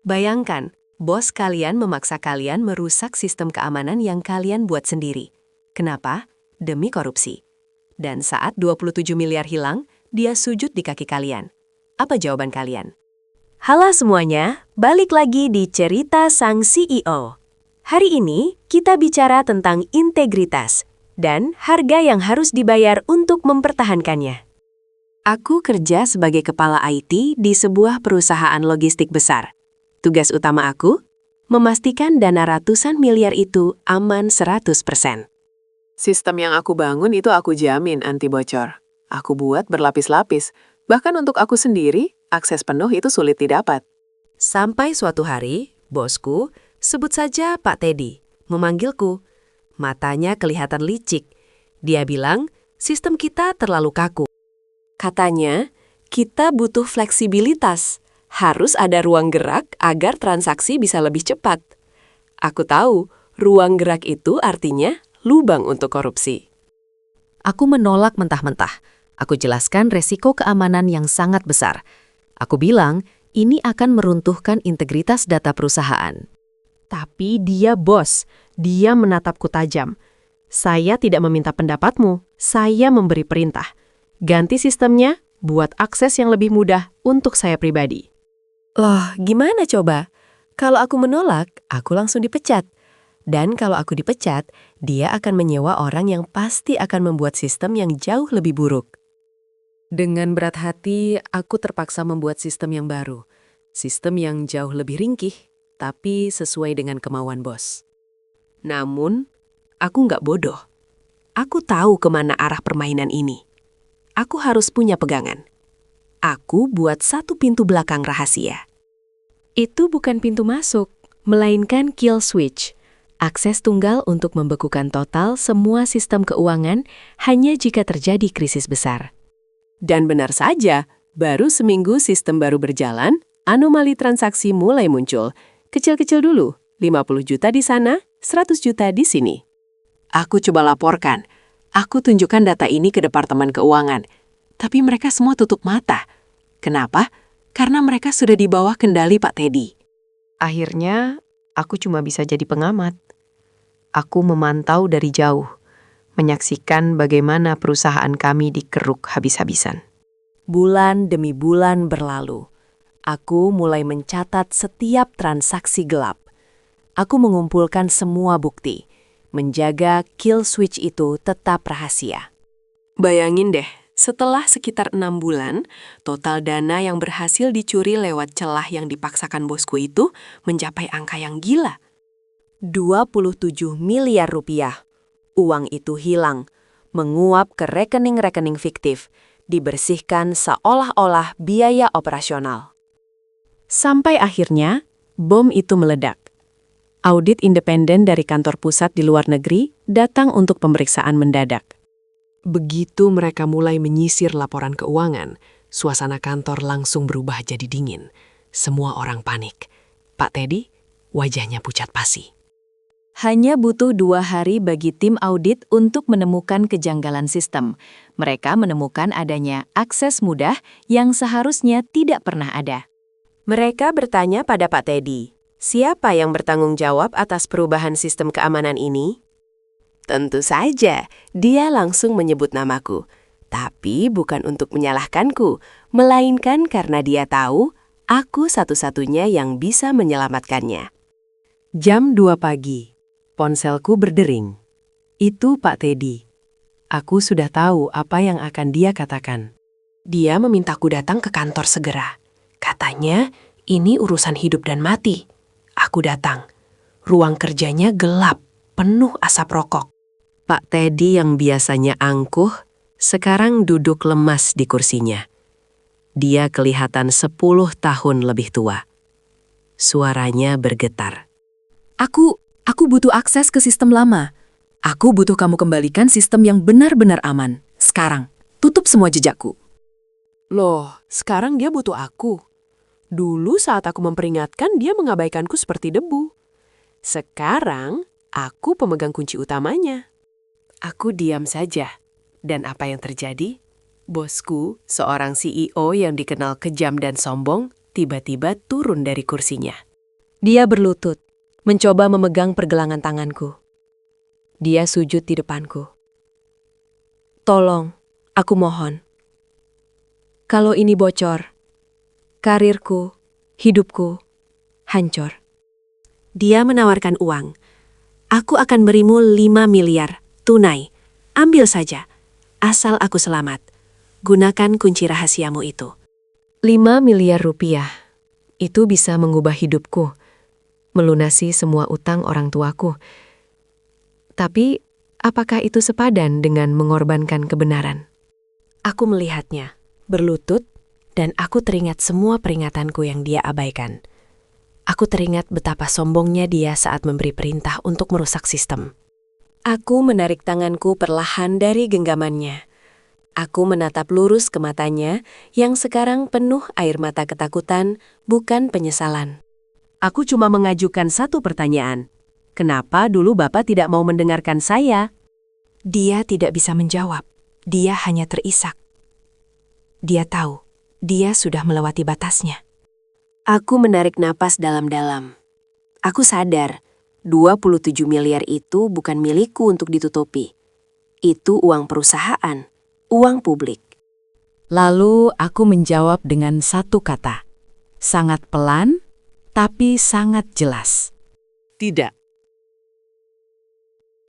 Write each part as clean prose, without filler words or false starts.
Bayangkan, bos kalian memaksa kalian merusak sistem keamanan yang kalian buat sendiri. Kenapa? Demi korupsi. Dan saat 27 miliar hilang, dia sujud di kaki kalian. Apa jawaban kalian? Halo semuanya, balik lagi di Cerita Sang CEO. Hari ini kita bicara tentang integritas dan harga yang harus dibayar untuk mempertahankannya. Aku kerja sebagai kepala IT di sebuah perusahaan logistik besar. Tugas utama aku, memastikan dana ratusan miliar itu aman 100%. Sistem yang aku bangun itu aku jamin anti bocor. Aku buat berlapis-lapis. Bahkan untuk aku sendiri, akses penuh itu sulit didapat. Sampai suatu hari, bosku, sebut saja Pak Teddy, memanggilku. Matanya kelihatan licik. Dia bilang, sistem kita terlalu kaku. Katanya, kita butuh fleksibilitas. Harus ada ruang gerak agar transaksi bisa lebih cepat. Aku tahu, ruang gerak itu artinya lubang untuk korupsi. Aku menolak mentah-mentah. Aku jelaskan resiko keamanan yang sangat besar. Aku bilang, ini akan meruntuhkan integritas data perusahaan. Tapi dia bos, dia menatapku tajam. Saya tidak meminta pendapatmu, saya memberi perintah. Ganti sistemnya, buat akses yang lebih mudah untuk saya pribadi. Loh, gimana coba? Kalau aku menolak, aku langsung dipecat. Dan kalau aku dipecat, dia akan menyewa orang yang pasti akan membuat sistem yang jauh lebih buruk. Dengan berat hati, aku terpaksa membuat sistem yang baru. Sistem yang jauh lebih ringkih, tapi sesuai dengan kemauan bos. Namun, aku nggak bodoh. Aku tahu kemana arah permainan ini. Aku harus punya pegangan. Aku buat satu pintu belakang rahasia. Itu bukan pintu masuk, melainkan kill switch. Akses tunggal untuk membekukan total semua sistem keuangan hanya jika terjadi krisis besar. Dan benar saja, baru seminggu sistem baru berjalan, anomali transaksi mulai muncul. Kecil-kecil dulu, 50 juta di sana, 100 juta di sini. Aku coba laporkan. Aku tunjukkan data ini ke Departemen Keuangan. Tapi mereka semua tutup mata. Kenapa? Karena mereka sudah di bawah kendali Pak Teddy. Akhirnya, aku cuma bisa jadi pengamat. Aku memantau dari jauh, menyaksikan bagaimana perusahaan kami dikeruk habis-habisan. Bulan demi bulan berlalu. Aku mulai mencatat setiap transaksi gelap. Aku mengumpulkan semua bukti, menjaga kill switch itu tetap rahasia. Bayangin deh, setelah sekitar 6 bulan, total dana yang berhasil dicuri lewat celah yang dipaksakan bosku itu mencapai angka yang gila. 27 miliar rupiah. Uang itu hilang, menguap ke rekening-rekening fiktif, dibersihkan seolah-olah biaya operasional. Sampai akhirnya, bom itu meledak. Audit independen dari kantor pusat di luar negeri datang untuk pemeriksaan mendadak. Begitu mereka mulai menyisir laporan keuangan, suasana kantor langsung berubah jadi dingin. Semua orang panik. Pak Teddy, wajahnya pucat pasi. Hanya butuh 2 hari bagi tim audit untuk menemukan kejanggalan sistem. Mereka menemukan adanya akses mudah yang seharusnya tidak pernah ada. Mereka bertanya pada Pak Teddy, siapa yang bertanggung jawab atas perubahan sistem keamanan ini? Tentu saja, dia langsung menyebut namaku. Tapi bukan untuk menyalahkanku, melainkan karena dia tahu aku satu-satunya yang bisa menyelamatkannya. Jam 2 pagi. Ponselku berdering. Itu Pak Teddy. Aku sudah tahu apa yang akan dia katakan. Dia memintaku datang ke kantor segera. Katanya, ini urusan hidup dan mati. Aku datang. Ruang kerjanya gelap, penuh asap rokok. Pak Teddy yang biasanya angkuh, sekarang duduk lemas di kursinya. Dia kelihatan 10 tahun lebih tua. Suaranya bergetar. Aku butuh akses ke sistem lama. Aku butuh kamu kembalikan sistem yang benar-benar aman. Sekarang, tutup semua jejakku. Loh, sekarang dia butuh aku. Dulu saat aku memperingatkan, dia mengabaikanku seperti debu. Sekarang, aku pemegang kunci utamanya. Aku diam saja. Dan apa yang terjadi? Bosku, seorang CEO yang dikenal kejam dan sombong, tiba-tiba turun dari kursinya. Dia berlutut, mencoba memegang pergelangan tanganku. Dia sujud di depanku. Tolong, aku mohon. Kalau ini bocor, karirku, hidupku, hancur. Dia menawarkan uang. Aku akan berimu 5 miliar, tunai. Ambil saja, asal aku selamat. Gunakan kunci rahasiamu itu. 5 miliar rupiah, itu bisa mengubah hidupku, melunasi semua utang orang tuaku. Tapi, apakah itu sepadan dengan mengorbankan kebenaran? Aku melihatnya, berlutut, dan aku teringat semua peringatanku yang dia abaikan. Aku teringat betapa sombongnya dia saat memberi perintah untuk merusak sistem. Aku menarik tanganku perlahan dari genggamannya. Aku menatap lurus ke matanya yang sekarang penuh air mata ketakutan, bukan penyesalan. Aku cuma mengajukan satu pertanyaan. Kenapa dulu Bapak tidak mau mendengarkan saya? Dia tidak bisa menjawab. Dia hanya terisak. Dia tahu, dia sudah melewati batasnya. Aku menarik napas dalam-dalam. Aku sadar, 27 miliar itu bukan milikku untuk ditutupi. Itu uang perusahaan, uang publik. Lalu aku menjawab dengan satu kata. Sangat pelan, tapi sangat jelas. Tidak.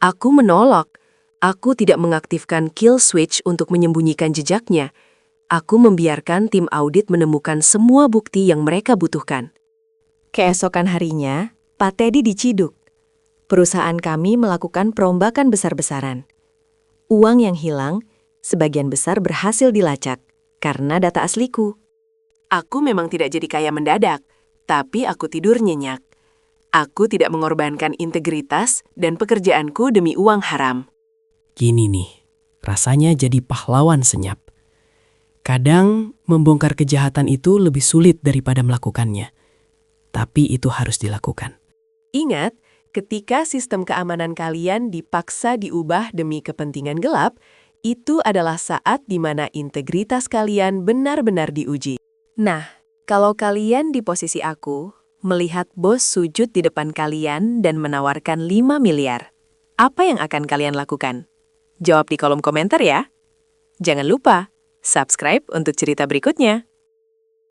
Aku menolak. Aku tidak mengaktifkan kill switch untuk menyembunyikan jejaknya. Aku membiarkan tim audit menemukan semua bukti yang mereka butuhkan. Keesokan harinya, Pak Teddy diciduk. Perusahaan kami melakukan perombakan besar-besaran. Uang yang hilang, sebagian besar berhasil dilacak karena data asliku. Aku memang tidak jadi kaya mendadak, tapi aku tidur nyenyak. Aku tidak mengorbankan integritas dan pekerjaanku demi uang haram. Gini nih, rasanya jadi pahlawan senyap. Kadang membongkar kejahatan itu lebih sulit daripada melakukannya. Tapi itu harus dilakukan. Ingat, ketika sistem keamanan kalian dipaksa diubah demi kepentingan gelap, itu adalah saat di mana integritas kalian benar-benar diuji. Nah, kalau kalian di posisi aku, melihat bos sujud di depan kalian dan menawarkan 5 miliar, apa yang akan kalian lakukan? Jawab di kolom komentar ya. Jangan lupa, subscribe untuk cerita berikutnya.